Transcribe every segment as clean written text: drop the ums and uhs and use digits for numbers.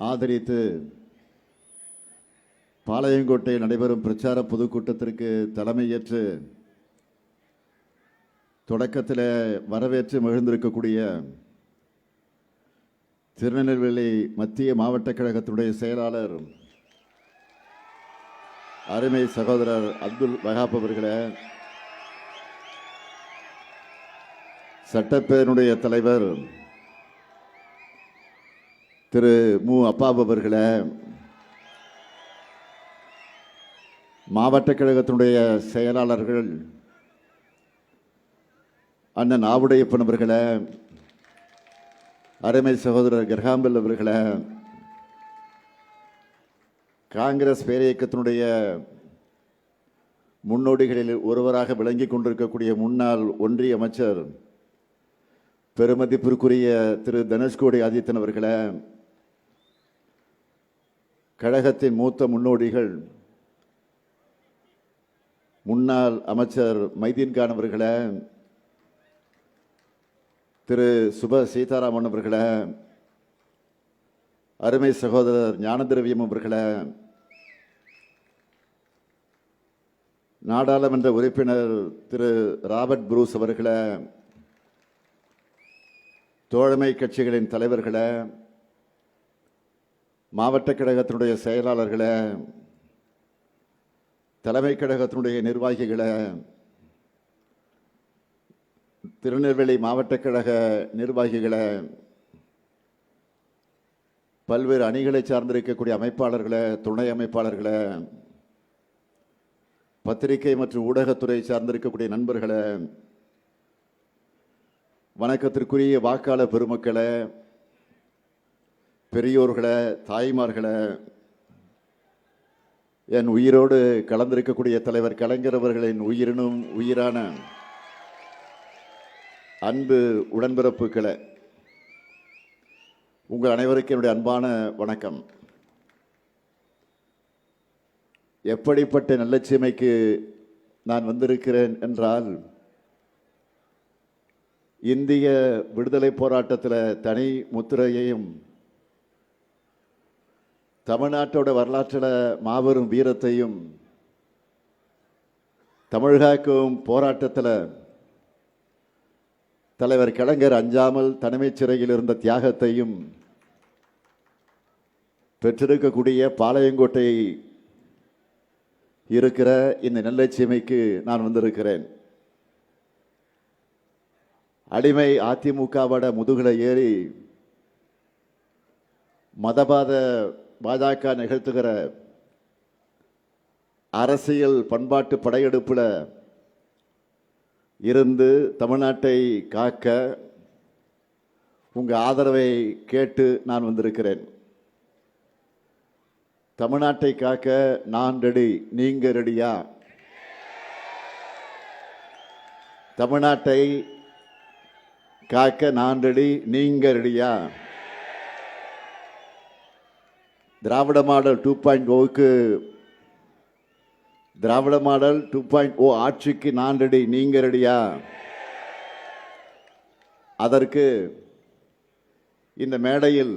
ஆதரித்து பாளையங்கோட்டையில் நடைபெறும் பிரச்சார பொதுக்கூட்டத்திற்கு தலைமையேற்று தொடக்கத்தில் வரவேற்று மகிழ்ந்திருக்கக்கூடிய திருநெல்வேலி மத்திய மாவட்ட கழகத்தினுடைய செயலாளர் அருமை சகோதரர் அப்துல் வஹாப் அவர்களே, சட்டப்பேரவையினுடைய தலைவர் திரு மு அப்பாப் அவர்களே, மாவட்ட கழகத்தினுடைய செயலாளர்கள் அண்ணன் ஆவுடையப்பன் அவர்களே, அருமை சகோதரர் கிரகாம்பல் அவர்களே, காங்கிரஸ் பேரியக்கத்தினுடைய முன்னோடிகளில் ஒருவராக விளங்கிக் கொண்டிருக்கக்கூடிய முன்னாள் ஒன்றிய அமைச்சர் பெருமதிப்பிற்குரிய திரு தனுஷ்கோடி ஆதித்தன் அவர்களே, கழகத்தின் மூத்த முன்னோடிகள் முன்னாள் அமைச்சர் மைதீன்கான் அவர்களே, திரு சுப சீதாராமன் அவர்களே, அருமை சகோதரர் ஞானதிரவியம் அவர்களே, நாடாளுமன்ற உறுப்பினர் திரு ராபர்ட் புரூஸ் அவர்களே, தோழமை கட்சிகளின் தலைவர்களே, மாவட்ட கழகத்தினுடைய செயலாளர்களே, தலைமை கழகத்தினுடைய நிர்வாகிகளே, திருநெல்வேலி மாவட்ட கழக நிர்வாகிகளே, பல்வேறு அணிகளை சார்ந்திருக்கக்கூடிய அமைப்பாளர்களே, துணை அமைப்பாளர்களே, பத்திரிகை மற்றும் ஊடகத்துறை சார்ந்திருக்கக்கூடிய நண்பர்களே, வணக்கத்திற்குரிய வாக்காளர் பெருமக்களே, பெரியோர்களே, தாய்மார்களே, என் உயிரோடு கலந்திருக்கக்கூடிய தலைவர் கலைஞர் அவர்களின் உயிரினும் உயிரான அன்பு உடன்பிறப்புகளே, உங்கள் அனைவருக்கும் என்னுடைய அன்பான வணக்கம். எப்படிப்பட்ட நல்லச்சீமைக்கு நான் வந்திருக்கிறேன் என்றால், இந்திய விடுதலை போராட்டத்தில் தனி முத்திரையையும் தமிழ்நாட்டோட வரலாற்றில் மாபெரும் வீரத்தையும் தமிழ்காக்கும் போராட்டத்தில் தலைவர் கலைஞர் அஞ்சாமல் தனிமைச் சிறையில் இருந்த தியாகத்தையும் பெற்றிருக்கக்கூடிய பாளையங்கோட்டை இருக்கிற இந்த நெல்லைச்சீமைக்கு நான் வந்திருக்கிறேன். அடிமை அதிமுகவோட முதுகில் ஏறி மதவாத பாஜக நிகழ்த்துகிற அரசியல் பண்பாட்டு படையெடுப்பில் இருந்து தமிழ்நாட்டை காக்க உங்கள் ஆதரவை கேட்டு நான் வந்திருக்கிறேன். தமிழ்நாட்டை காக்க நான் ரெடி, நீங்க ரெடியா? தமிழ்நாட்டை காக்க நான் ரெடி, நீங்க ரெடியா? திராவிட மாடல் 2.0க்கு திராவிட மாடல் 2.0 ஆட்சிக்கு நான் ரெடி, நீங்க ரெடியா? அதற்கு இந்த மேடையில்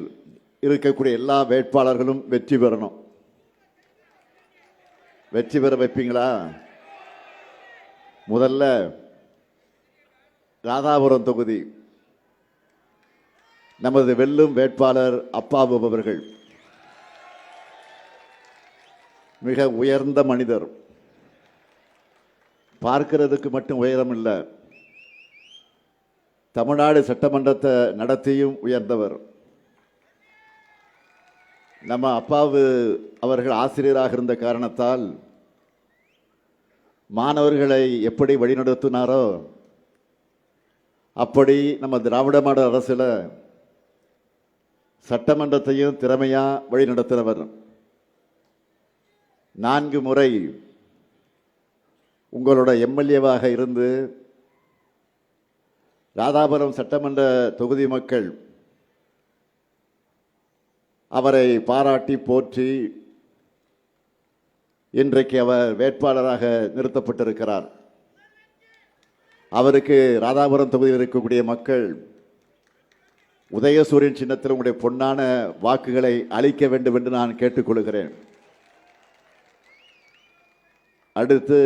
இருக்கக்கூடிய எல்லா வேட்பாளர்களும் வெற்றி பெறணும். வெற்றி பெற வைப்பீங்களா? முதல்ல ராதாபுரம் தொகுதி நமது வெல்லும் வேட்பாளர் அப்பாவு அவர்கள் மிக உயர்ந்த மனிதர். பார்க்கிறதுக்கு மட்டும் உயரம் இல்லை, தமிழ்நாடு சட்டமன்றத்தை நடத்தியும் உயர்ந்தவர். நம்ம அப்பாவு அவர்கள் ஆசிரியராக இருந்த காரணத்தால் மாணவர்களை எப்படி வழிநடத்தினாரோ அப்படி நம்ம திராவிட மாடல் அரசில் சட்டமன்றத்தையும் திறமையா வழிநடத்தினவர். 4 முறை உங்களோட எம்எல்ஏவாக இருந்து ராதாபுரம் சட்டமன்ற தொகுதி மக்கள் அவரை பாராட்டி போற்றி இன்றைக்கு அவர் வேட்பாளராக நிறுத்தப்பட்டிருக்கிறார். அவருக்கு ராதாபுரம் தொகுதியில் இருக்கக்கூடிய மக்கள் உதயசூரியன் சின்னத்தில் உங்களுடைய பொன்னான வாக்குகளை அளிக்க வேண்டும் என்று நான் கேட்டுக்கொள்கிறேன். அடுத்து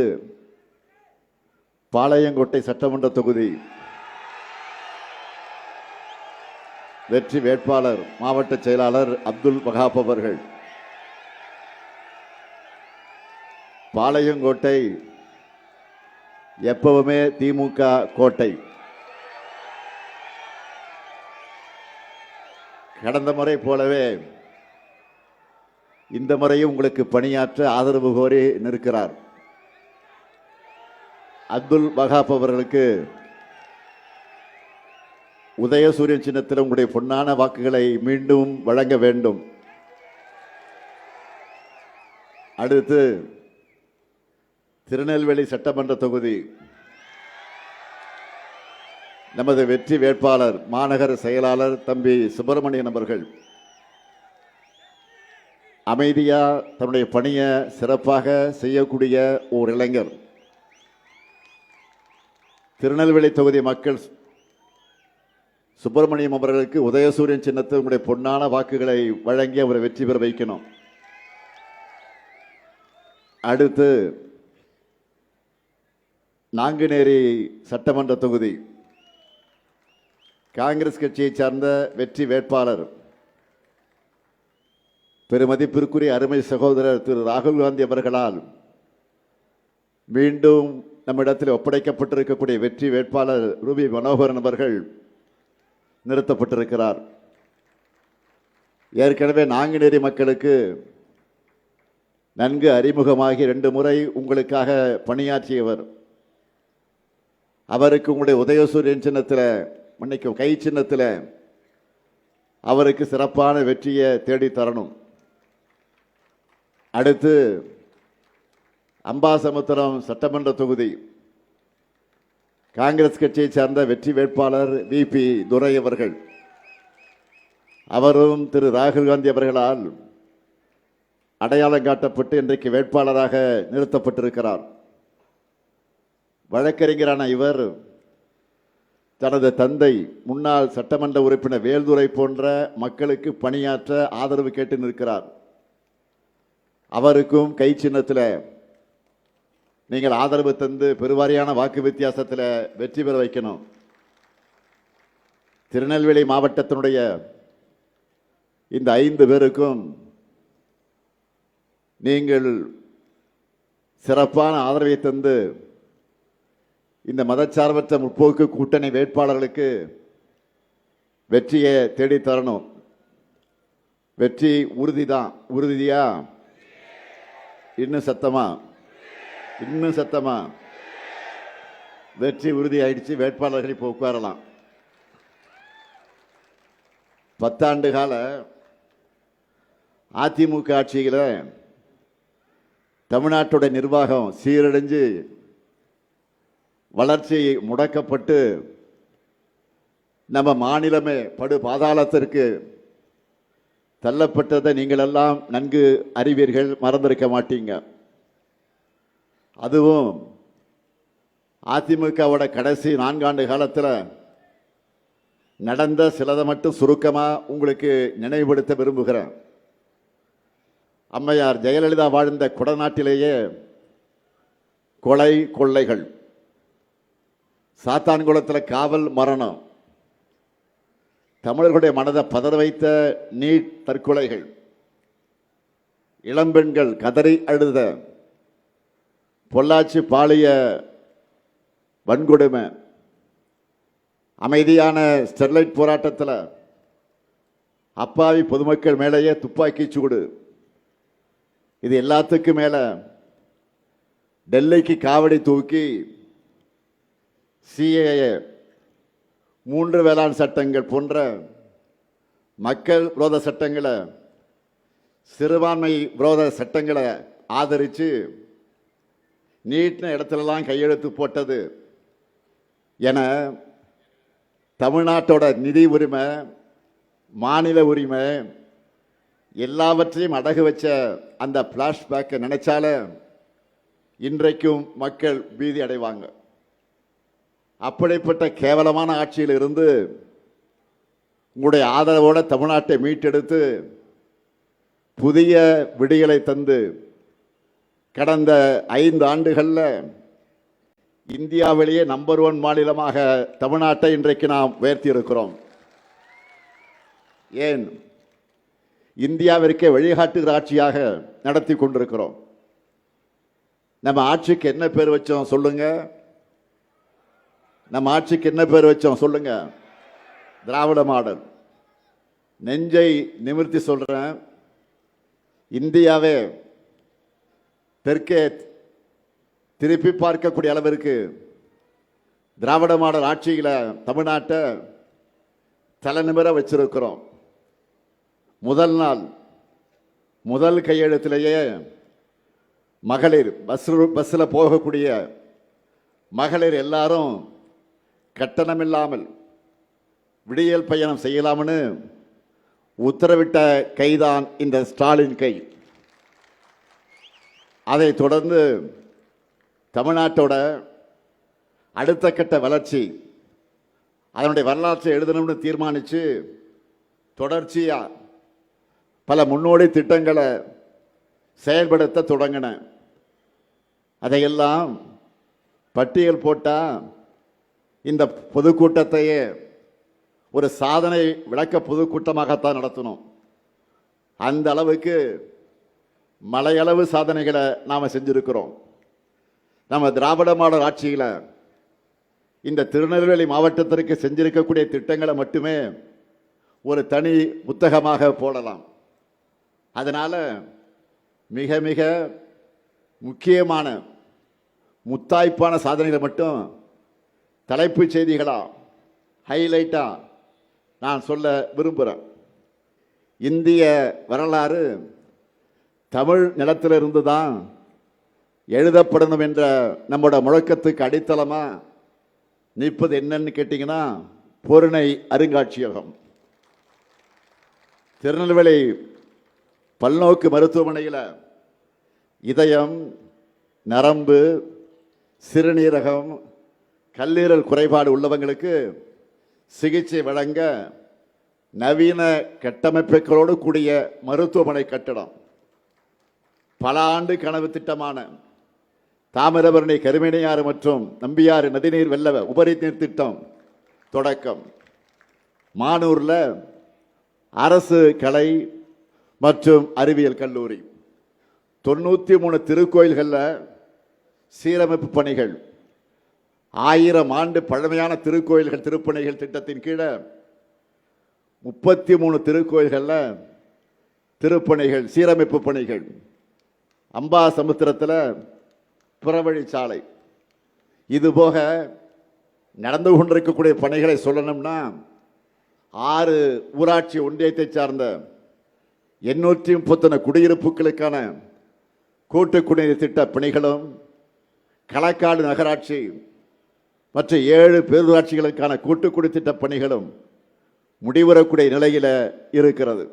பாளையங்கோட்டை சட்டமன்ற தொகுதி வெற்றி வேட்பாளர் மாவட்ட செயலாளர் அப்துல் வகாப் அவர்கள். பாளையங்கோட்டை எப்பவுமே திமுக கோட்டை. கடந்த முறை போலவே இந்த முறையும் உங்களுக்கு பணியாற்ற ஆதரவு கோரி நிற்கிறார். அப்துல் வகாப் அவர்களுக்கு உதயசூரியன் சின்னத்தில் உங்களுடைய பொன்னான வாக்குகளை மீண்டும் வழங்க வேண்டும். அடுத்து திருநெல்வேலி சட்டமன்ற தொகுதி நமது வெற்றி வேட்பாளர் மாநகர செயலாளர் தம்பி சுப்பிரமணியன் அவர்கள். அமைதியா தன்னுடைய பணியை சிறப்பாக செய்யக்கூடிய ஓர் இளைஞர். திருநெல்வேலி தொகுதி மக்கள் சுப்பிரமணியம் அவர்களுக்கு உதயசூரியன் சின்னத்தில் உங்களுடைய பொன்னான வாக்குகளை வழங்கி அவரை வெற்றி பெற வைக்கணும். அடுத்து நாங்குநேரி சட்டமன்ற தொகுதி காங்கிரஸ் கட்சியை சார்ந்த வெற்றி வேட்பாளர் பெருமதிப்பிற்குரிய அருமை சகோதரர் திரு ராகுல் காந்தி அவர்களால் மீண்டும் நம்மிடத்தில் ஒப்படைக்கப்பட்டிருக்கக்கூடிய வெற்றி வேட்பாளர் ரூபி மனோகரன் அவர்கள் நிறுத்தப்பட்டிருக்கிறார். ஏற்கனவே நாங்குநேரி மக்களுக்கு நன்கு அறிமுகமாகி 2 முறை உங்களுக்காக பணியாற்றியவர். அவருக்கு உங்களுடைய உதயசூரியன் சின்னத்தில் மன்னிக்கும் கை சின்னத்தில் அவருக்கு சிறப்பான வெற்றியை தேடி தரணும். அடுத்து அம்பாசமுத்திரம் சட்டமன்ற தொகுதி காங்கிரஸ் கட்சியை சார்ந்த வெற்றி வேட்பாளர் விபி துரை அவர்கள். அவரும் திரு ராகுல் காந்தி அவர்களால் அடையாளம் காட்டப்பட்டு இன்றைக்கு வேட்பாளராக நிறுத்தப்பட்டிருக்கிறார். வழக்கறிஞரான இவர் தனது தந்தை முன்னாள் சட்டமன்ற உறுப்பினர் வேல்துரை போன்ற மக்களுக்கு பணியாற்ற ஆதரவு கேட்டு நிற்கிறார். அவருக்கும் கை சின்னத்தில் நீங்கள் ஆதரவு தந்து பெருவாரியான வாக்கு வித்தியாசத்தில் வெற்றி பெற வைக்கணும். திருநெல்வேலி மாவட்டத்தினுடைய இந்த 5 பேருக்கும் நீங்கள் சிறப்பான ஆதரவை தந்து இந்த மதச்சார்பற்ற முற்போக்கு கூட்டணி வேட்பாளர்களுக்கு வெற்றியை தேடி தரணும். வெற்றி உறுதிதான். உறுதியா? இன்னும் சத்தமா? இன்னும் சத்தமா? வெற்றி உறுதி ஆயிடுச்சு. வேட்பாளர்கள் இப்போ உட்காரலாம். 10 ஆண்டு கால அதிமுக ஆட்சியில் தமிழ்நாட்டோட நிர்வாகம் சீரடைஞ்சு வளர்ச்சி முடக்கப்பட்டு நம்ம மாநிலமே படு பாதாளத்திற்கு தள்ளப்பட்டதை நீங்கள் எல்லாம் நன்கு அறிவீர்கள், மறந்திருக்க மாட்டீங்க. அதுவும் அதிமுகவோட கடைசி 4 ஆண்டு காலத்தில் நடந்த சிலதை மட்டும் சுருக்கமாக உங்களுக்கு நினைவுபடுத்த விரும்புகிறேன். அம்மையார் ஜெயலலிதா வாழ்ந்த குடநாட்டிலேயே கொலை கொள்ளைகள், சாத்தான்குளத்தில் காவல் மரணம், தமிழர்களுடைய மனதை பதற வைத்த நீட் தற்கொலைகள், இளம்பெண்கள் கதறி அழுத பொள்ளாச்சி பாலிய வன்கொடுமை, அமைதியான ஸ்டெர்லைட் போராட்டத்தில் அப்பாவி பொதுமக்கள் மேலேயே துப்பாக்கி சூடு, இது எல்லாத்துக்கும் மேல டெல்லிக்கு காவடி தூக்கி சிஏஏ 3 வேளாண் சட்டங்கள் போன்ற மக்கள் விரோத சட்டங்களை, சிறுபான்மை விரோத சட்டங்களை ஆதரித்து நீட்ன இடத்துலலாம் கையெழுத்து போட்டது என தமிழ்நாட்டோட நிதி உரிமை, மாநில உரிமை எல்லாவற்றையும் அடகு வச்ச அந்த பிளாஷ்பேக்கை நினைச்சால இன்றைக்கும் மக்கள் பீதி அடைவாங்க. அப்படிப்பட்ட கேவலமான ஆட்சியில் இருந்து உங்களுடைய ஆதரவோடு தமிழ்நாட்டை மீட்டெடுத்து புதிய விடியலை தந்து கடந்த 5 ஆண்டுகளில் இந்தியாவிலேயே நம்பர் 1 மாநிலமாக தமிழ்நாட்டை இன்றைக்கு நாம் உயர்த்தி இருக்கிறோம். ஏன் இந்தியாவிற்கே வழிகாட்டுகிற ஆட்சியாக நடத்தி கொண்டிருக்கிறோம். நம்ம ஆட்சிக்கு என்ன பேர் வச்சோம் சொல்லுங்க? நம்ம ஆட்சிக்கு என்ன பேர் வச்சோம் சொல்லுங்க? திராவிட மாடல். நெஞ்சை நிமிர்த்தி சொல்றேன், இந்தியாவே தெற்கே திருப்பி பார்க்கக்கூடிய அளவிற்கு திராவிட மாடல் ஆட்சியில் தமிழ்நாட்டை தலைநிமிர வச்சிருக்கிறோம். முதல் நாள் முதல் கையெழுத்திலேயே மகளிர் பஸ்ஸில் போகக்கூடிய மகளிர் எல்லாரும் கட்டணமில்லாமல் விடியல் பயணம் செய்யலாம்னு உத்தரவிட்ட கைதான் இந்த ஸ்டாலின் கை. அதை தொடர்ந்து தமிழ்நாட்டோட அடுத்த கட்ட வளர்ச்சி, அதனுடைய வரலாற்றை எழுதணும்னு தீர்மானித்து தொடர்ச்சியாக பல முன்னோடி திட்டங்களை செயல்படுத்த தொடங்கின. அதையெல்லாம் பட்டியல் போட்டால் இந்த பொதுக்கூட்டத்தையே ஒரு சாதனை விளக்க பொதுக்கூட்டமாகத்தான் நடத்தணும். அந்த அளவுக்கு மலையளவு சாதனைகளை நாம் செஞ்சிருக்கிறோம். நம்ம திராவிட மாடல் ஆட்சியில் இந்த திருநெல்வேலி மாவட்டத்திற்கு செஞ்சிருக்கக்கூடிய திட்டங்களை மட்டுமே ஒரு தனி புத்தகமாக போடலாம். அதனால மிக மிக முக்கியமான முத்தாய்ப்பான சாதனைகளை மட்டும் தலைப்புச் செய்திகளா ஹைலைட்டா நான் சொல்ல விரும்புகிறேன். இந்திய வரலாறு தமிழ் நிலத்திலிருந்து தான் எழுதப்படணும் என்ற நம்மளோட முழக்கத்துக்கு அடித்தளமா நிற்பது என்னன்னு கேட்டீங்கன்னா பொருணை அருங்காட்சியகம். திருநெல்வேலி பல்நோக்கு மருத்துவமனையில் இதயம், நரம்பு, சிறுநீரகம், கல்லீரல் குறைபாடு உள்ளவங்களுக்கு சிகிச்சை வழங்க நவீன கட்டமைப்புகளோடு கூடிய மருத்துவமனை கட்டடம். பல ஆண்டு கனவு திட்டமான தாமிரபரணி, கருமணியாறு மற்றும் நம்பியாறு நதிநீர் வெள்ள உபரி நீர் திட்டம் தொடக்கம். மானூரில் அரசு கலை மற்றும் அறிவியல் கல்லூரி. 93 திருக்கோயில்களில் சீரமைப்பு பணிகள். 1000 ஆண்டு பழமையான திருக்கோயில்கள் திருப்பணிகள் திட்டத்தின் கீழே 33 திருக்கோயில்களில் திருப்பணிகள் சீரமைப்பு பணிகள். அம்பாசமுத்திரத்தில் புறவழிச்சாலை. இதுபோக நடந்து கொண்டிருக்கக்கூடிய பணிகளை சொல்லணும்னா 6 ஊராட்சி ஒன்றியத்தை சார்ந்த 831 குடியிருப்புகளுக்கான கூட்டு குடிநீர் திட்ட பணிகளும், களக்காடு நகராட்சி மற்றும் 7 பேரூராட்சிகளுக்கான கூட்டு குடித்திட்ட பணிகளும் முடிவுறக்கூடிய நிலையில் இருக்கிறது.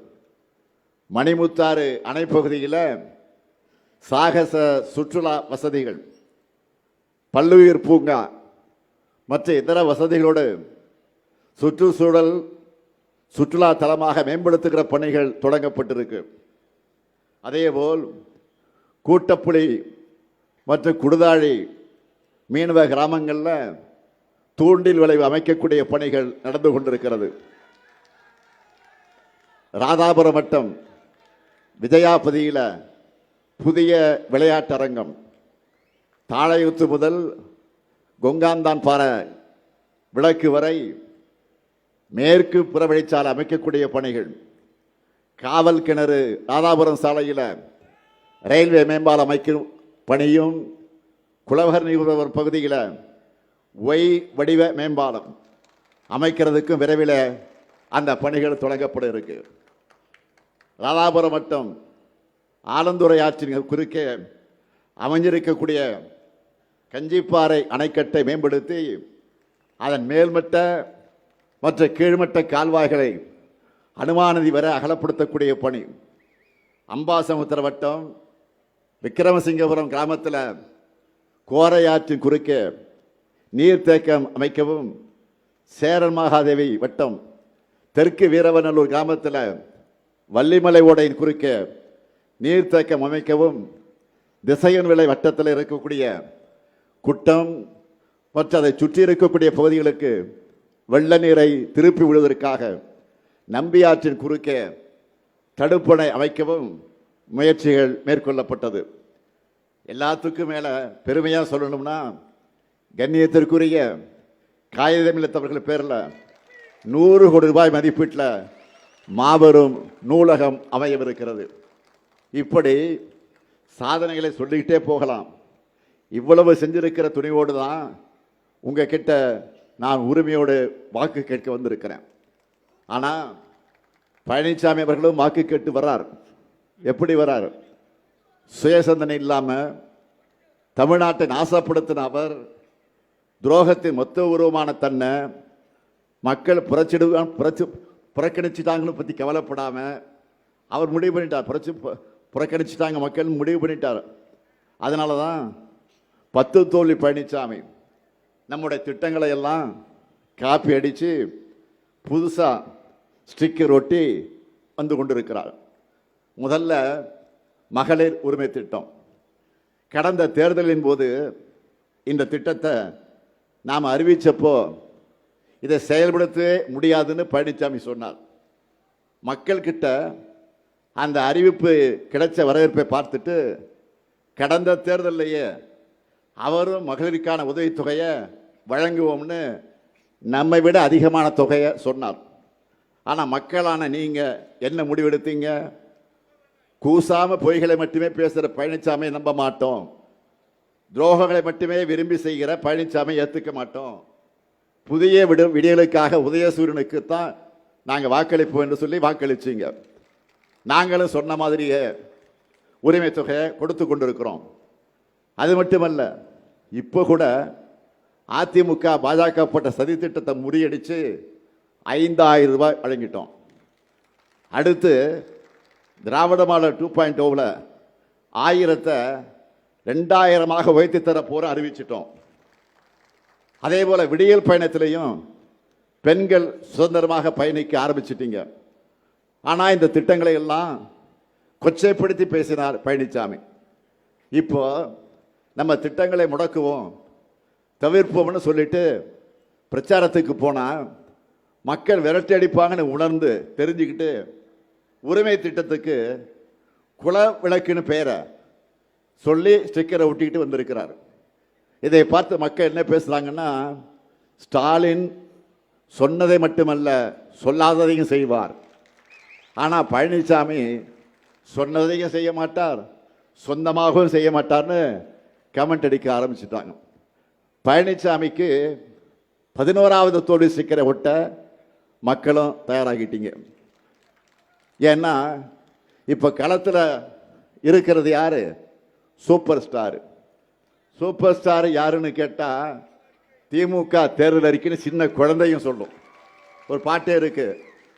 மணிமுத்தாறு அணைப்பகுதியில் சாகச சுற்றுலா வசதிகள், பல்லுயிர் பூங்கா மற்ற இதர வசதிகளோடு சுற்றுச்சூழல் சுற்றுலா தலமாக மேம்படுத்துகிற பணிகள் தொடங்கப்பட்டிருக்கு. அதேபோல் கூட்டப்புலி மற்றும் குடுதாழி மீனவ கிராமங்களில் தூண்டில் விளைவு அமைக்கக்கூடிய பணிகள் நடந்து கொண்டிருக்கிறது. ராதாபுரம் வட்டம் விஜயாபதியில் புதிய விளையாட்டரங்கம். தாழையுத்து முதல் கொங்காந்தான் பாறை விளக்கு வரை மேற்கு புறவழிச்சாலை அமைக்கக்கூடிய பணிகள். காவல் கிணறு ராதாபுரம் சாலையில் ரயில்வே மேம்பாலம் அமைக்கும் பணியும், குலவர் நீர் பகுதியில் ஒய் வடிவ மேம்பாலம் அமைக்கிறதுக்கும் விரைவில் அந்த பணிகள் தொடங்கப்பட இருக்கு. ராதாபுரம் வட்டம் ஆலந்துறை ஆற்றின் குறுக்கே அமைஞ்சிருக்கக்கூடிய கஞ்சிப்பாறை அணைக்கட்டை மேம்படுத்தி அதன் மேல்மட்ட மற்ற கீழ்மட்ட கால்வாய்களை அனுமானதி வரை அகலப்படுத்தக்கூடிய பணி. அம்பாசமுத்திர வட்டம் விக்கிரமசிங்கபுரம் கிராமத்தில் கோரையாற்றின் குறுக்கே நீர்த்தேக்கம் அமைக்கவும், சேரன் மகாதேவி வட்டம் தெற்கு வீரவநல்லூர் கிராமத்தில் வள்ளிமலை ஓடையின் குறுக்கே நீர்த்தேக்கம் அமைக்கவும் திசையன் விலை வட்டத்தில் இருக்கக்கூடிய குட்டம் மற்றும் அதை சுற்றி இருக்கக்கூடிய பகுதிகளுக்கு வெள்ள நீரை திருப்பி விடுவதற்காக நம்பியாற்றின் குறுக்கே தடுப்பணை அமைக்கவும் முயற்சிகள் மேற்கொள்ளப்பட்டது. எல்லாத்துக்கும் மேலே பெருமையாக சொல்லணும்னா கண்ணியத்திற்குரிய காகிதமில்லத்தவர்கள் பேரில் 100 கோடி ரூபாய் மதிப்பீட்டில் மாபெரும் நூலகம் அமையவிருக்கிறது. இப்படி சாதனைகளை சொல்லிக்கிட்டே போகலாம். இவ்வளவு செஞ்சிருக்கிற துணிவோடு தான் உங்ககிட்ட நான் உரிமையோடு வாக்கு கேட்க வந்திருக்கிறேன். ஆனால் பழனிசாமி அவர்களும் வாக்கு கேட்டு வர்றார். எப்படி வர்றார்? சுயசந்தனை இல்லாமல் தமிழ்நாட்டை நாசப்படுத்தின அவர் துரோகத்தின் மொத்த உருவமான தன்னை மக்கள் புறக்கணிச்சிட்டாங்கன்னு பற்றி கவலைப்படாமல் அவர் முடிவு பண்ணிட்டார். புறக்கணிச்சிட்டாங்க மக்கள் முடிவு பண்ணிட்டார். அதனால தான் 10 தோல்வி பழனிசாமி நம்முடைய திட்டங்களை எல்லாம் காப்பி அடித்து புதுசாக ஸ்டிக்கர் ஒட்டி வந்து கொண்டிருக்கிறார். முதல்ல மகளிர் உரிமை திட்டம். கடந்த தேர்தலின் போது இந்த திட்டத்தை நாம் அறிவித்தப்போ இதை செயல்படுத்தவே முடியாதுன்னு பழனிசாமி சொன்னார். மக்கள்கிட்ட அந்த அறிவிப்பு கிடைச்ச வரவேற்பை பார்த்துட்டு கடந்த தேர்தலையே அவரும் மகளிருக்கான உதவித்தொகையை வழங்குவோம்னு நம்மை விட அதிகமான தொகையை சொன்னார். ஆனால் மக்களான நீங்கள் என்ன முடிவெடுத்தீங்க? கூசாம பொய்களை மட்டுமே பேசுகிற பழனிசாமியை நம்ப மாட்டோம், துரோகங்களை மட்டுமே விரும்பி செய்கிற பழனிசாமி ஏற்றுக்க மாட்டோம், புதிய விடியலுக்காக உதயசூரியனுக்கு தான் நாங்கள் வாக்களிப்போம் என்று சொல்லி வாக்களிச்சிங்க. நாங்களும் சொன்ன மாதிரியே உரிமை தொகையை கொடுத்து கொண்டிருக்கிறோம். அது மட்டுமல்ல, இப்போ கூட அதிமுக பாஜக போட்ட சதி திட்டத்தை முறியடித்து 5000 ரூபாய் வழங்கிட்டோம். அடுத்து திராவிட மாடல் 2.0 1000-ஐ 2000-ஆக உயர்த்தி தர போற அறிவிச்சிட்டோம். அதே போல விடியல் பயணத்திலையும் பெண்கள் சுதந்திரமாக பயணிக்க ஆரம்பிச்சிட்டீங்க. ஆனால் இந்த திட்டங்களை எல்லாம் கொச்சைப்படுத்தி பேசினார் பழனிசாமி. இப்போ நம்ம திட்டங்களை முடக்குவோம் தவிர்ப்போம்னு சொல்லிட்டு பிரச்சாரத்துக்கு போனால் மக்கள் விரட்டி அடிப்பாங்கன்னு உணர்ந்து தெரிஞ்சுக்கிட்டு உரிமை திட்டத்துக்கு குல விளக்குன்னு பெயரை சொல்லி ஸ்டிக்கரை ஒட்டிக்கிட்டு வந்திருக்கிறார். இதை பார்த்து மக்கள் என்ன பேசுகிறாங்கன்னா, ஸ்டாலின் சொன்னதை மட்டுமல்ல சொல்லாததையும் செய்வார். ஆனால் பழனிசாமி சொன்னதையும் செய்ய மாட்டார், சொந்தமாகவும் செய்ய மாட்டார்னு கமெண்ட் அடிக்க ஆரம்பிச்சுட்டாங்க. பழனிசாமிக்கு 11வது தோல்வி ஸ்டிக்கரை ஒட்ட மக்களும் தயாராகிட்டீங்க. ஏன்னா இப்போ களத்தில் இருக்கிறது யாரு? Super star. சூப்பர் ஸ்டார் யாருன்னு கேட்டால் திமுக தேர்தல் அறிக்கைன்னு சின்ன குழந்தையும் சொல்லும். ஒரு பாட்டே இருக்கு,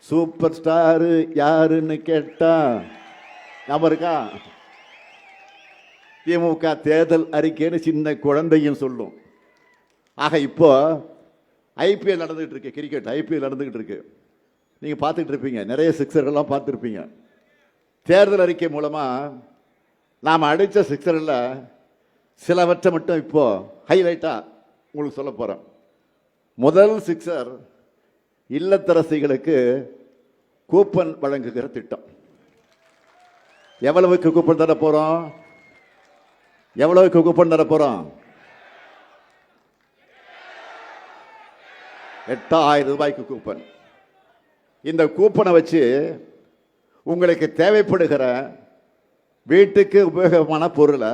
சூப்பர் ஸ்டார் யாருன்னு கேட்டா. ஞாபகம் இருக்கா? திமுக தேர்தல் அறிக்கைன்னு சின்ன குழந்தையும் சொல்லும். ஆக இப்போ ஐபிஎல் நடந்துகிட்டு இருக்கு, கிரிக்கெட் ஐபிஎல் நடந்துகிட்டு இருக்கு. நீங்கள் பார்த்துக்கிட்டு இருப்பீங்க, நிறைய சிக்ஸர்கள்லாம் பார்த்துருப்பீங்க. தேர்தல் அறிக்கை மூலமாக நாம் அடித்த சிக்ஸரில் சிலவற்றை மட்டும் இப்போ ஹைலைட்டாக உங்களுக்கு சொல்ல போகிறேன். முதல் சிக்ஸர் இல்லத்தரசிகளுக்கு கூப்பன் வழங்குகிற திட்டம். எவ்வளவுக்கு கூப்பன் தர போகிறோம்? எவ்வளவுக்கு கூப்பன் தர போகிறோம்? 8000 ரூபாய்க்கு கூப்பன். இந்த கூப்பனை வச்சு உங்களுக்கு தேவைப்படுகிற வீட்டுக்கு உபயோகமான பொருளை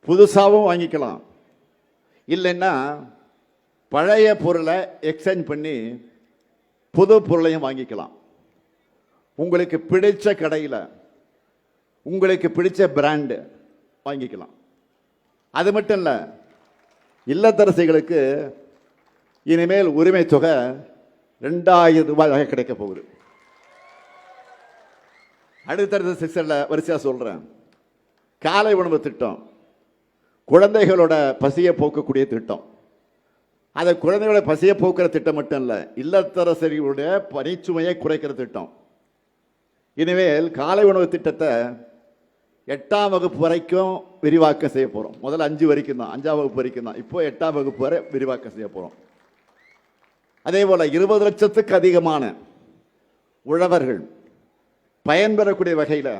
புதுசாகவும் வாங்கிக்கலாம், இல்லைன்னா பழைய பொருளை எக்ஸ்சேஞ்ச் பண்ணி புது பொருளையும் வாங்கிக்கலாம். உங்களுக்கு பிடிச்ச கடையில் உங்களுக்கு பிடிச்ச பிராண்டு வாங்கிக்கலாம். அது மட்டும் இல்லை, இல்லத்தரசிகளுக்கு இனிமேல் உரிமை தொகை 2000 ரூபாயாக கிடைக்க போகுது. அடுத்தடுத்த செக்ஷனில் வரிசையாக சொல்கிறேன். காலை உணவு திட்டம், குழந்தைகளோட பசியை போக்கக்கூடிய திட்டம். அதை குழந்தைகளை பசியை போக்குற திட்டம் மட்டும் இல்லை, இல்லத்தரசர்களுடைய பணிச்சுமையை குறைக்கிற திட்டம். இனிமேல் காலை உணவு திட்டத்தை 8ஆம் வகுப்பு வரைக்கும் விரிவாக்கம் செய்ய போகிறோம். முதல்ல 5 வரைக்கும் தான், 5ஆம் வகுப்பு வரைக்கும் தான். இப்போ 8ஆம் வகுப்பு வரை விரிவாக்கம் செய்ய போகிறோம். அதே போல் 20 லட்சத்துக்கு அதிகமான உழவர்கள் பயன்பெறக்கூடிய வகையில்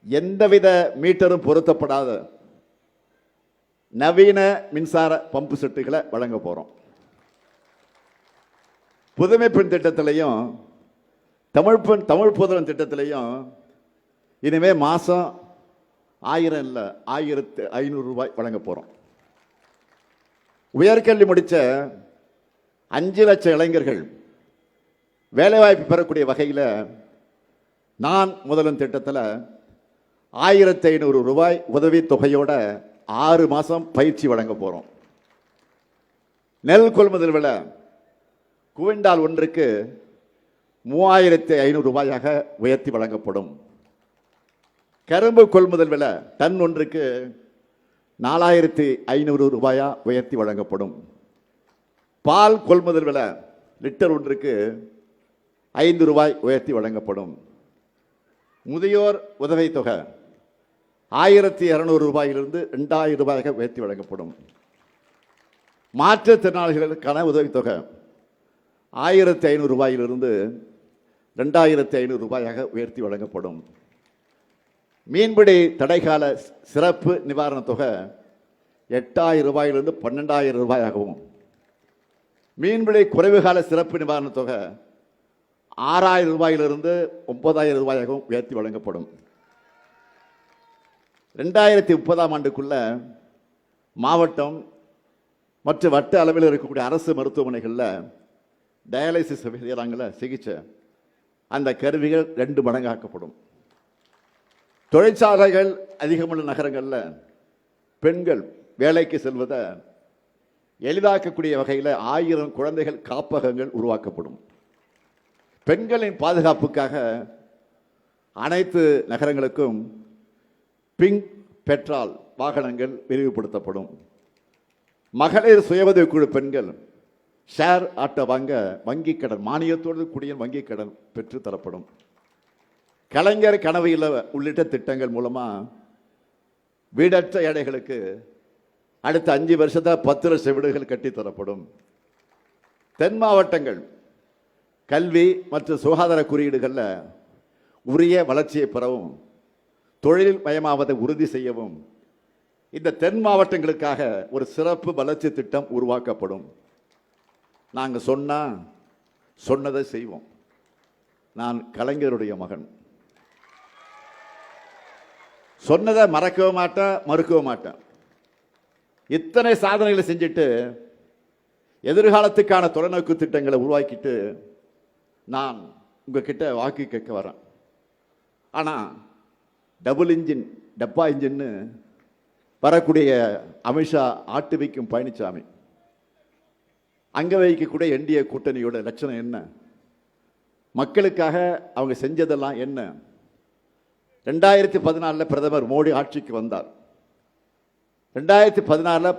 எந்தவித மீட்டரும் பொருத்தப்படாத நவீன மின்சார பம்பு செட்டுகளை வழங்க போகிறோம். புதுமை பெண் திட்டத்திலையும் தமிழ் புதலன் திட்டத்திலையும் இனிமே மாதம் 1000 இல்லை 1500 ரூபாய் வழங்க போகிறோம். உயர்கல்வி முடித்த 5 லட்சம் இளைஞர்கள் வேலைவாய்ப்பு பெறக்கூடிய வகையில் நான் முதலன் திட்டத்தில் 1500 ரூபாய் உதவி தொகையோட 6 மாதம் பயிற்சி வழங்க போகிறோம். நெல் கொள்முதல் விலை குவிண்டால் ஒன்றுக்கு 3500 ரூபாயாக உயர்த்தி வழங்கப்படும். கரும்பு கொள்முதல் விலை டன் ஒன்றுக்கு 4500 ரூபாயா உயர்த்தி வழங்கப்படும். பால் கொள்முதல் விலை லிட்டர் ஒன்றுக்கு 5 ரூபாய் உயர்த்தி வழங்கப்படும். முதியோர் உதவித்தொகை 1200 ரூபாயிலிருந்து 2000 ரூபாயாக உயர்த்தி வழங்கப்படும். மாற்றுத்திறனாளிகளுக்கான உதவித்தொகை 1500 ரூபாயிலிருந்து 2500 ரூபாயாக உயர்த்தி வழங்கப்படும். மீன்பிடி தடைக்கால சிறப்பு நிவாரணத் தொகை 8000 ரூபாயிலிருந்து 12000 ரூபாயாகவும், மீன்பிடி குறைவுகால சிறப்பு நிவாரணத் தொகை 6000 ரூபாயிலிருந்து 9000 ரூபாயாகவும் உயர்த்தி வழங்கப்படும். 2030ஆம் ஆண்டுக்குள்ள மாவட்டம் மற்றும் வட்ட அளவில் இருக்கக்கூடிய அரசு மருத்துவமனைகளில் டயாலிசிஸ் செய்கிறாங்கள சிகிச்சை, அந்த கருவிகள் 2 மடங்காக்கப்படும். தொழிற்சாலைகள் அதிகமுள்ள நகரங்களில் பெண்கள் வேலைக்கு செல்வதை எளிதாக்கக்கூடிய வகையில் 1000 குழந்தைகள் காப்பகங்கள் உருவாக்கப்படும். பெண்களின் பாதுகாப்புக்காக அனைத்து நகரங்களுக்கும் பிங்க் பெட்ரோல் வாகனங்கள் விரிவுபடுத்தப்படும். மகளிர் சுய உதவிக்குழு பெண்கள் ஷேர் ஆட்டோ வாங்க வங்கிக் கடன் மானியத்தோடு கூடிய வங்கிக் கடன் பெற்று தரப்படும். கலைஞர் கனவு இல்ல உள்ளிட்ட திட்டங்கள் மூலமாக வீடற்ற ஏழைகளுக்கு அடுத்த 5 வருஷத்தில் 10 லட்சம் வீடுகள் கட்டித்தரப்படும். தென் மாவட்டங்கள் கல்வி மற்றும் சுகாதார குறியீடுகளில் உரிய வளர்ச்சியை பெறவும் தொழில் மயமாவதை உறுதி செய்யவும் இந்த தென் மாவட்டங்களுக்காக ஒரு சிறப்பு வளர்ச்சி திட்டம் உருவாக்கப்படும். நாங்கள் சொன்னதை செய்வோம். நான் கலைஞருடைய மகன். சொன்னதை மறக்கவும் மாட்டேன், மறுக்கவும் மாட்டேன். இத்தனை சாதனைகளை செஞ்சுட்டு எதிர்காலத்துக்கான தொலைநோக்கு திட்டங்களை உருவாக்கிட்டு நான் உங்ககிட்ட வாக்கு கேட்க வரேன். ஆனால் டபுள் இன்ஜின் டப்பா இன்ஜின்னு வரக்கூடிய அமித்ஷா ஆட்டு வைக்கும் பழனிசாமி அங்கே வைக்கக்கூடிய என்டிஏ கூட்டணியோட லட்சணம் என்ன? மக்களுக்காக அவங்க செஞ்சதெல்லாம் என்ன? 2014 பிரதமர் மோடி ஆட்சிக்கு வந்தார். 2016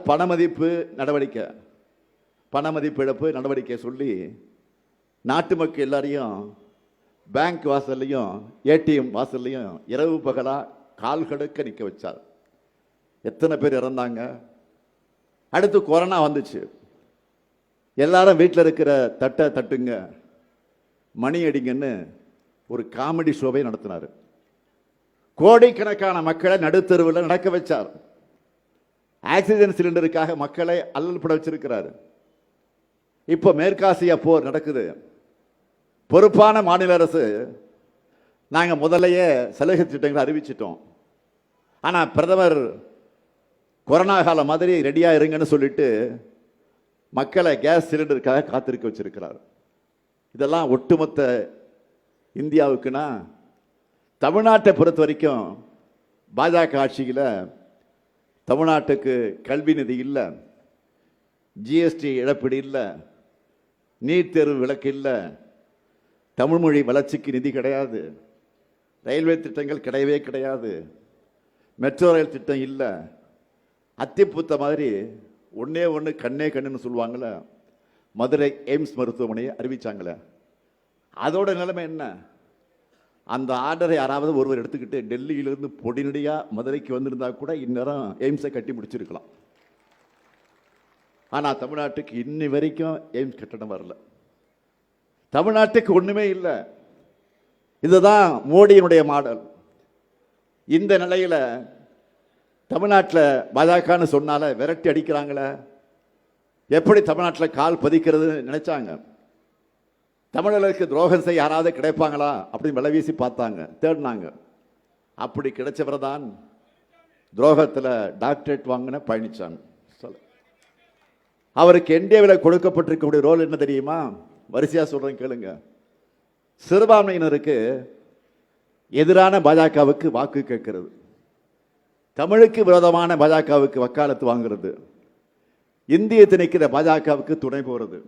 பணமதிப்பு இழப்பு நடவடிக்கை சொல்லி நாட்டு மக்கள் எல்லாரையும் பேங்க் வாசல்லையும் ஏடிஎம் வாசல்லையும் இரவு பகலா கால் கடுக்க நிற்க வச்சார். எத்தனை பேர் இறந்தாங்க. அடுத்து கொரோனா வந்துச்சு. எல்லாரும் வீட்டில் இருக்கிற தட்டுங்க, மணி அடிங்கன்னு ஒரு காமெடி ஷோவை நடத்தினார். கோடிக்கணக்கான மக்களை நடுத்தருவில் நடக்க வச்சார். ஆக்சிஜன் சிலிண்டருக்காக மக்களை அல்லல்பட வச்சிருக்கிறார். இப்போ மேற்காசியா போர் நடக்குது. பொறுப்பான மாநில அரசு நாங்கள் முதலையே சலுகை திட்டங்களை அறிவிச்சிட்டோம். ஆனால் பிரதமர் கொரோனா காலம் மாதிரி ரெடியாக இருங்கன்னு சொல்லிட்டு மக்களை கேஸ் சிலிண்டருக்காக காத்திருக்க வச்சிருக்கிறார். இதெல்லாம் ஒட்டுமொத்த இந்தியாவுக்குன்னா தமிழ்நாட்டை பொறுத்த வரைக்கும் பாஜக ஆட்சியில் தமிழ்நாட்டுக்கு கல்வி நிதி இல்லை, ஜிஎஸ்டி இழப்பீடு இல்லை, நீட் தேர்வு விலக்கு இல்லை, தமிழ்மொழி வளர்ச்சிக்கு நிதி கிடையாது, ரயில்வே திட்டங்கள் கிடையவே கிடையாது, மெட்ரோ ரயில் திட்டம் இல்லை. அத்திப்பூத்த மாதிரி ஒன்னே ஒன்று கண்ணே கண்ணுன்னு சொல்லுவாங்கள்ல, மதுரை எய்ம்ஸ் மருத்துவமனையை அறிவிச்சாங்களே, அதோட நிலைமை என்ன? அந்த ஆர்டரை யாராவது ஒருவர் எடுத்துக்கிட்டு டெல்லியிலிருந்து பொடிநடியாக மதுரைக்கு வந்திருந்தா கூட இந்நேரம் எய்ம்ஸை கட்டி முடிச்சிருக்கலாம். ஆனால் தமிழ்நாட்டுக்கு இன்னி வரைக்கும் எய்ம்ஸ் கட்டணம் வரல. தமிழ்நாட்டுக்கு ஒன்றுமே இல்லை. இதுதான் மோடியினுடைய மாடல். இந்த நிலையில் தமிழ்நாட்டில் பாஜகன்னு சொன்னால விரட்டி அடிக்கிறாங்களே. எப்படி தமிழ்நாட்டில் கால் பதிக்கிறது நினைச்சாங்க? தமிழர்களுக்கு துரோகம் செய்ய யாராவது கிடைப்பாங்களா அப்படின்னு விலை வீசி பார்த்தாங்க, தேடினாங்க. அப்படி கிடைச்சவர் தான் துரோகத்தில் டாக்டரேட் வாங்கின பழனிசாமி. அவருக்கு என்டிஏவில் கொடுக்கப்பட்டிருக்கக்கூடிய ரோல் என்ன தெரியுமா? வரிசையாக சொல்கிறேன் கேளுங்க. சிறுபான்மையினருக்கு எதிரான பாஜகவுக்கு வாக்கு கேட்கிறது, தமிழுக்கு விரோதமான பாஜகவுக்கு வக்காலத்து வாங்குறது, இந்திய திணிக்கிற பாஜகவுக்கு துணை போகிறது,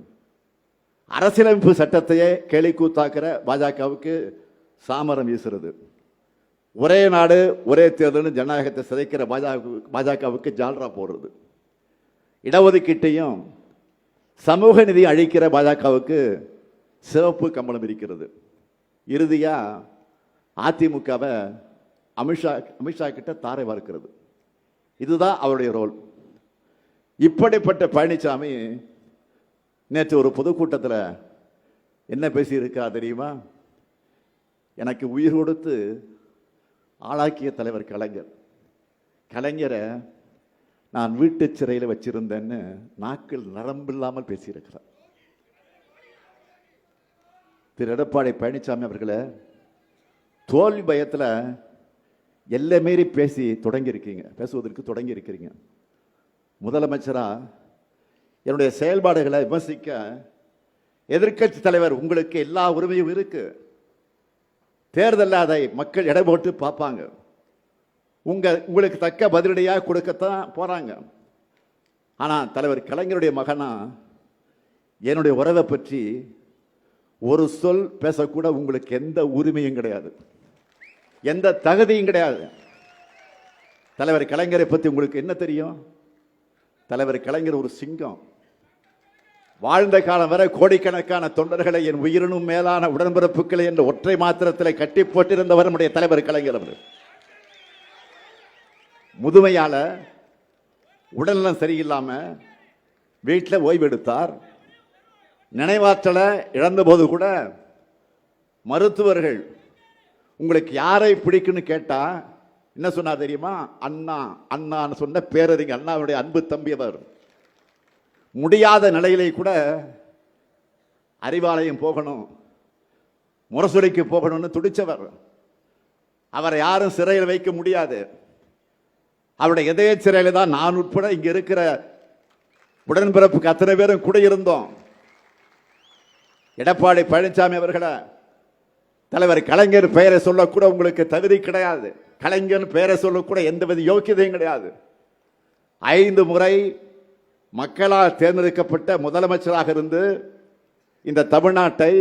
அரசியலமைப்பு சட்டத்தையே கேலி கூத்தாக்குற பாஜகவுக்கு சாமரம் வீசுறது, ஒரே நாடு ஒரே தேர்தல் ஜனநாயகத்தை சிதைக்கிற பாஜகவுக்கு ஜால்ரா போடுறது, இடஒதுக்கீட்டையும் சமூக நிதி அழிக்கிற பாஜகவுக்கு சிவப்பு கம்பளம் இருக்கிறது. இறுதியா அதிமுகவை அமித்ஷா கிட்ட தாரை வார்க்கிறது. இதுதான் அவருடைய ரோல். இப்படிப்பட்ட பழனிசாமி நேற்று ஒரு பொதுக்கூட்டத்தில் என்ன பேசியிருக்கா தெரியுமா? எனக்கு உயிர் கொடுத்து ஆளாக்கிய தலைவர் கலைஞர், கலைஞரை நான் வீட்டு சிறையில் வச்சிருந்தேன்னு நாக்கில் நரம்பில்லாமல் பேசியிருக்கிறார். திரு எடப்பாடி பழனிசாமி அவர்களை தோல்வி பயத்தில் எல்லை மீறி பேசுவதற்கு தொடங்கி இருக்கிறீங்க. முதலமைச்சராக என்னுடைய செயல்பாடுகளை விமர்சிக்க எதிர்க்கட்சி தலைவர் உங்களுக்கு எல்லா உரிமையும் இருக்கு. தேர்தலில் அதை மக்கள் எடை போட்டு பார்ப்பாங்க. உங்களுக்கு தக்க பதிலடியாக கொடுக்கத்தான் போறாங்க. ஆனால் தலைவர் கலைஞருடைய மகனா என்னுடைய உறவை பற்றி ஒரு சொல் பேசக்கூட உங்களுக்கு எந்த உரிமையும் கிடையாது, எந்த தகுதியும் கிடையாது. தலைவர் கலைஞரை பற்றி உங்களுக்கு என்ன தெரியும்? தலைவர் கலைஞர் ஒரு சிங்கம். வாழ்ந்த காலம் வரை கோடிக்கணக்கான தொண்டர்களை என் உயிரினும் மேலான உடன்பிறப்புகளை என்ற ஒற்றை மாத்திரத்தில் கட்டி போட்டிருந்தவர் நம்முடைய தலைவர் கலைஞர். அவர் முதுமையால உடல்நலம் சரியில்லாம வீட்டில் ஓய்வெடுத்தார். நினைவாற்றலை இழந்த போது கூட மருத்துவர்கள் உங்களுக்கு யாரை பிடிக்குன்னு கேட்டா என்ன சொன்னார் தெரியுமா? அண்ணா. அண்ணான்னு சொன்ன பேரறிஞர் அண்ணாவுடைய அன்பு தம்பி அவர். முடியாத நிலையிலே கூட அறிவாலயம் போகணும், முரசொலிக்கு போகணும்னு துடிச்சவர். அவரை யாரும் சிறையில் வைக்க முடியாது. அவருடைய இதய சிறையில் தான் நான் உட்பட இங்க இருக்கிற உடன்பிறப்புக்கு அத்தனை பேரும் கூட இருந்தோம். எடப்பாடி பழனிசாமி அவர்களை தலைவர் கலைஞர் பெயரை சொல்லக்கூட உங்களுக்கு தகுதி கிடையாது. கலைஞர் பெயரை சொல்லக்கூட எந்தவித யோக்கியதையும் கிடையாது. 5 முறை மக்களால் தேர்ந்தெடுக்கப்பட்ட முதலமைச்சராக இருந்து இந்த தமிழ்நாட்டை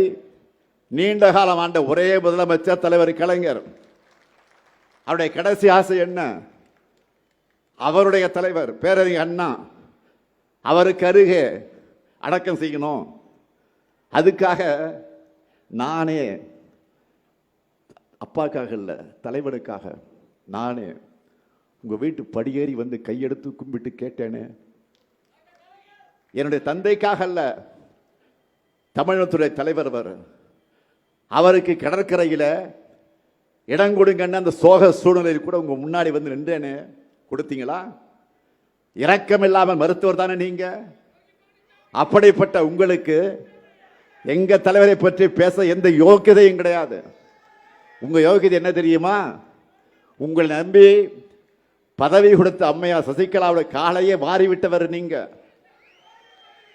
நீண்ட காலம் ஆண்ட ஒரே முதலமைச்சர் தலைவர் கலைஞர். அவருடைய கடைசி ஆசை என்ன? அவருடைய தலைவர் பேரறிஞர் அண்ணா அவருக்கு அருகே அடக்கம் செய்யணும். அதுக்காக நானே, அப்பாக்காக இல்லை தலைவனுக்காக நானே உங்க வீட்டு படியேறி வந்து கையெடுத்து கும்பிட்டு கேட்டேனே. என்னுடைய தந்தைக்காக அல்ல, தமிழ்நாட்டுடைய தலைவர் அவர். அவருக்கு கடற்கரையில் இடம் கொடுங்கன்னு அந்த சோக சூழ்நிலையில் கூட உங்க முன்னாடி வந்து நின்றேனே. கொடுத்தீங்களா? இரக்கம் இல்லாமல் மருத்துவர் தானே நீங்க. அப்படிப்பட்ட உங்களுக்கு எங்க தலைவரை பற்றி பேச எந்த யோக்கியதையும் கிடையாது. உங்க யோகியதை என்ன தெரியுமா? உங்களை நம்பி பதவி கொடுத்த அம்மையார் சசிகலாவுடைய காலையே வாரிவிட்டவர் நீங்க.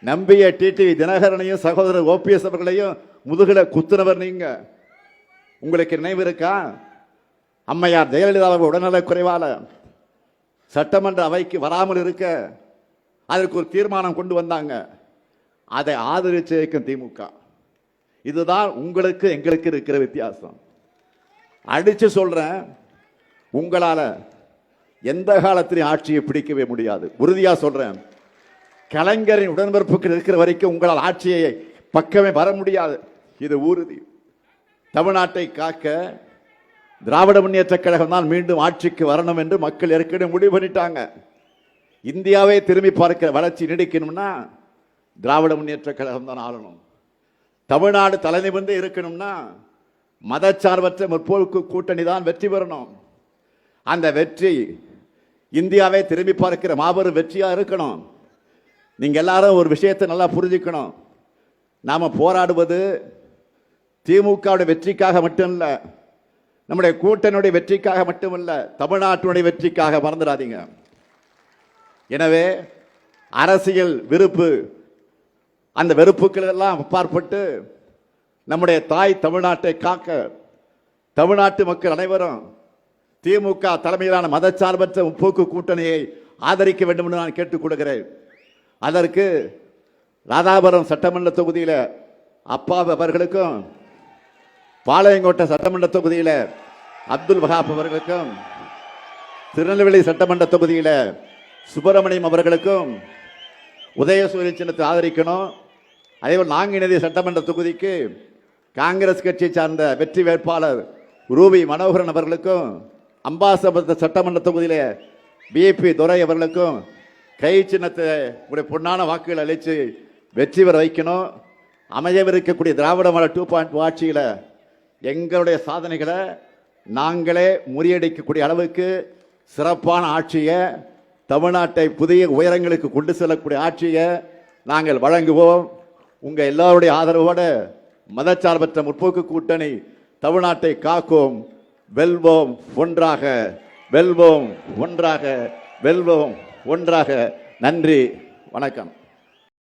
நம்பிய டிடிவி தினகரனையும் சகோதரர் ஓபிஎஸ் அவர்களையும் முதுகுல குத்துனவர் நீங்க. உங்களுக்கு நினைவு இருக்கா? அம்மையார் ஜெயலலிதாவை உடல்நலக் குறைவால சட்டமன்ற அவைக்கு வராமல் இருக்க அதற்கு ஒரு தீர்மானம் கொண்டு வந்தாங்க. அதை ஆதரிச்சு திமுக. இதுதான் உங்களுக்கு எங்களுக்கு இருக்கிற வித்தியாசம். அடிச்சு சொல்றேன், உங்களால எந்த காலத்திலையும் ஆட்சியை பிடிக்கவே முடியாது. உறுதியா சொல்றேன். கலைஞரின் உடன்பிறப்புகள் இருக்கிற வரைக்கும் உங்களால் ஆட்சியை பக்கமே வர முடியாது. இது உறுதி. தமிழ்நாட்டை காக்க திராவிட முன்னேற்ற கழகம் தான் மீண்டும் ஆட்சிக்கு வரணும் என்று மக்கள் ஏற்கனவே முடிவு பண்ணிட்டாங்க. இந்தியாவை திரும்பி பார்க்கிற வளர்ச்சி நீடிக்கணும்னா திராவிட முன்னேற்ற கழகம் தான் ஆளணும். தமிழ்நாடு தலைநிமிர்ந்து இருக்கணும்னா மதச்சார்பற்ற முற்போக்கு கூட்டணி தான் வெற்றி பெறணும். அந்த வெற்றி இந்தியாவை திரும்பி பார்க்கிற மாபெரும் வெற்றியா இருக்கணும். நீங்க எல்லாரும் ஒரு விஷயத்தை நல்லா புரிஞ்சுக்கணும். நாம போராடுவது திமுகவுடைய வெற்றிக்காக மட்டுமல்ல, நம்முடைய கூட்டணியுடைய வெற்றிக்காக மட்டுமல்ல, தமிழ்நாட்டினுடைய வெற்றிக்காக மறந்துடாதீங்க. எனவே அரசியல் வெறுப்பு, அந்த வெறுப்புகள் எல்லாம் அப்பாற்பட்டு நம்முடைய தாய் தமிழ்நாட்டை காக்க தமிழ்நாட்டு மக்கள் அனைவரும் திமுக தலைமையிலான மதச்சார்பற்ற முற்போக்கு கூட்டணியை ஆதரிக்க வேண்டும் என்று நான் கேட்டுக் கொள்கிறேன். அதற்கு ராதாபுரம் சட்டமன்ற தொகுதியில் அப்பா அவர்களுக்கும், பாளையங்கோட்டை சட்டமன்ற தொகுதியில் அப்துல் வஹாப் அவர்களுக்கும், திருநெல்வேலி சட்டமன்ற தொகுதியில் சுப்பிரமணியம் அவர்களுக்கும் உதயசூரிய சின்னத்தை ஆதரிக்கணும். அதேபோல் நாங்குநேரி சட்டமன்ற தொகுதிக்கு காங்கிரஸ் கட்சியை சார்ந்த வெற்றி வேட்பாளர் ரூபி மனோகரன் அவர்களுக்கும், அம்பாசபுரத்து சட்டமன்ற தொகுதியில் பிஏபி துரை அவர்களுக்கும் கை சின்னத்தை உடைய பொன்னான வாக்குகள் அளித்து வெற்றி பெற வைக்கணும். அமையவிருக்கக்கூடிய திராவிட மாடல் 2.0 ஆட்சியில் எங்களுடைய சாதனைகளை நாங்களே முறியடிக்கக்கூடிய அளவுக்கு சிறப்பான ஆட்சியை, தமிழ்நாட்டை புதிய உயரங்களுக்கு கொண்டு செல்லக்கூடிய ஆட்சியை நாங்கள் வழங்குவோம். உங்கள் எல்லாருடைய ஆதரவோடு மதச்சார்பற்ற முற்போக்கு கூட்டணி தமிழ்நாட்டை காக்கும். வெல்வோம் ஒன்றாக, வெல்வோம் ஒன்றாக, வெல்வோம் ஒன்றாக. நன்றி, வணக்கம்.